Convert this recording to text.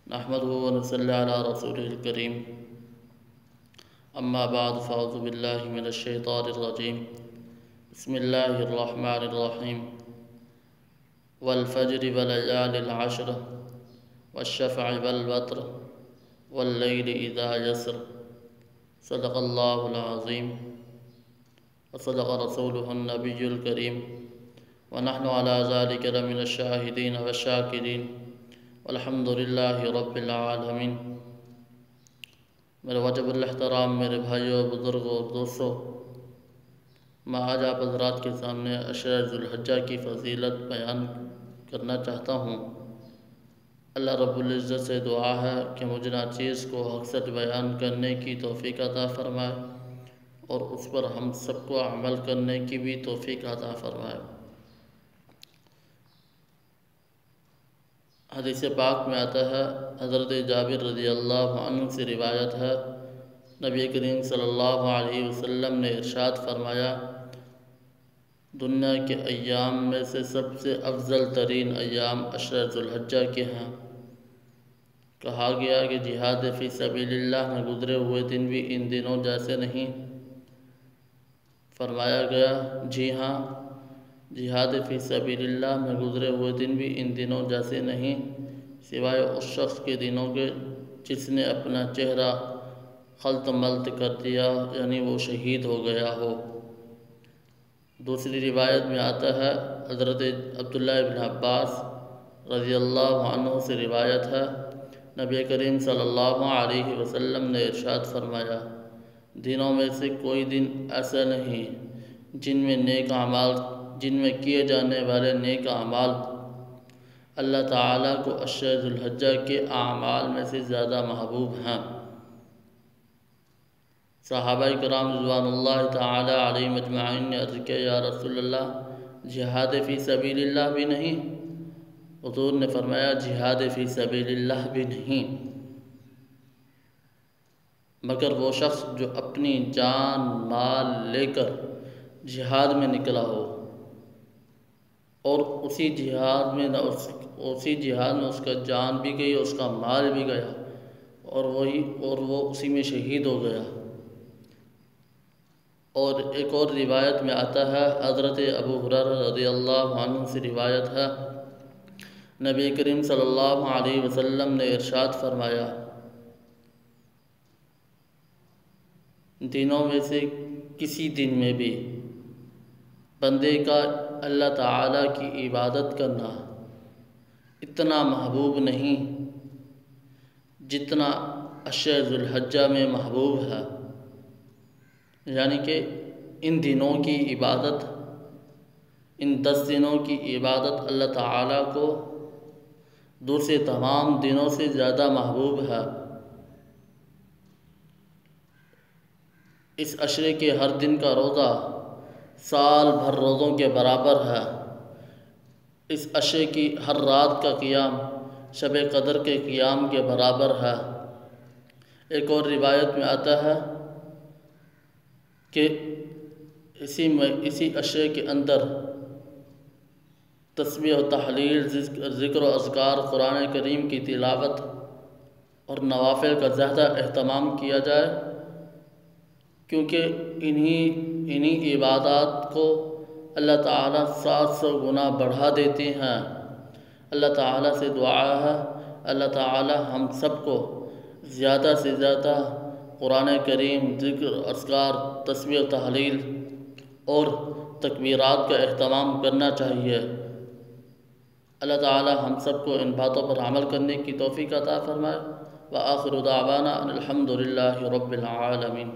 نحمده ونصلي على رسوله الكريم أما بعد فأعوذ بالله من الشيطان الرجيم بسم الله الرحمن الرحيم والفجر وليال العشر والشفع والوتر والليل إذا يسر صدق الله العظيم وصدق رسوله النبي الكريم ونحن على ذلك لمن الشاهدين والشاكرين والحمد للہ رب العالمین۔ میرے واجب الاحترام میرے بھائیوں، بزرگوں اور دوستوں، میں آج آپ حضرات کے سامنے عشرہ ذو الحجہ کی فضیلت بیان کرنا چاہتا ہوں۔ اللہ رب العزت سے دعا ہے کہ مجھے ناچیز کو حق سچ بیان کرنے کی توفیق عطا فرمائے اور اس پر ہم سب کو عمل کرنے کی بھی توفیق عطا فرمائے۔ حدیث پاک میں آتا ہے، حضرت جابر رضی اللہ عنہ سے روایت ہے، نبی کریم صلی اللہ علیہ وسلم نے ارشاد فرمایا، دنیا کے ایام میں سے سب سے افضل ترین ایام عشرہ ذو الحجہ کے ہیں۔ کہا گیا کہ جہاد فی سبیل اللہ میں گزرے ہوئے دن بھی ان دنوں جیسے نہیں۔ فرمایا گیا، جی ہاں، جہاد فی سبیل اللہ میں گزرے ہوئے دن بھی ان دنوں جیسے نہیں، سوائے اس شخص کے دنوں کے جس نے اپنا چہرہ خلط ملط کر دیا، یعنی وہ شہید ہو گیا ہو۔ دوسری روایت میں آتا ہے، حضرت عبداللہ بن عباس رضی اللہ عنہ سے روایت ہے، نبی کریم صلی اللہ علیہ وسلم نے ارشاد فرمایا، دنوں میں سے کوئی دن ایسا نہیں جن میں کیے جانے والے نیک اعمال اللہ تعالیٰ کو عشرہ ذو الحجہ کے اعمال میں سے زیادہ محبوب ہیں۔ صحابہ کرام رضوان اللہ تعالی علیہم اجمعین نے عرض کیا، یا رسول اللہ، جہاد فی سبیل اللہ بھی نہیں؟ حضور نے فرمایا، جہاد فی سبیل اللہ بھی نہیں، مگر وہ شخص جو اپنی جان مال لے کر جہاد میں نکلا ہو اور اسی جہاد میں اس کا جان بھی گئی، اس کا مال بھی گیا اور وہ اسی میں شہید ہو گیا۔ اور ایک اور روایت میں آتا ہے، حضرت ابو ہریرہ رضی اللہ عنہ سے روایت ہے، نبی کریم صلی اللہ علیہ وسلم نے ارشاد فرمایا، دنوں میں سے کسی دن میں بھی بندے کا اللہ تعالیٰ کی عبادت کرنا اتنا محبوب نہیں جتنا عشرہ ذو الحجہ میں محبوب ہے۔ یعنی کہ ان دنوں کی عبادت، ان 10 دنوں کی عبادت اللہ تعالیٰ کو دوسرے تمام دنوں سے زیادہ محبوب ہے۔ اس عشرے کے ہر دن کا روزہ سال بھر روزوں کے برابر ہے۔ اس عشرے کی ہر رات کا قیام شب قدر کے قیام کے برابر ہے۔ ایک اور روایت میں آتا ہے کہ اسی عشرے کے اندر تسبیح و تحلیل، ذکر و اذکار، قرآن کریم کی تلاوت اور نوافل کا زیادہ اہتمام کیا جائے، کیونکہ انہی عبادات کو اللہ تعالیٰ 700 گنا بڑھا دیتے ہیں۔ اللہ تعالیٰ سے دعا ہے، اللہ تعالیٰ ہم سب کو زیادہ سے زیادہ قرآن کریم، ذکر، اذکار، تسبیح و تحلیل اور تکبیرات کا اہتمام کرنا چاہیے۔ اللہ تعالیٰ ہم سب کو ان باتوں پر عمل کرنے کی توفیق عطا فرمائے۔ وآخر دعوانا ان الحمد للہ رب العالمین۔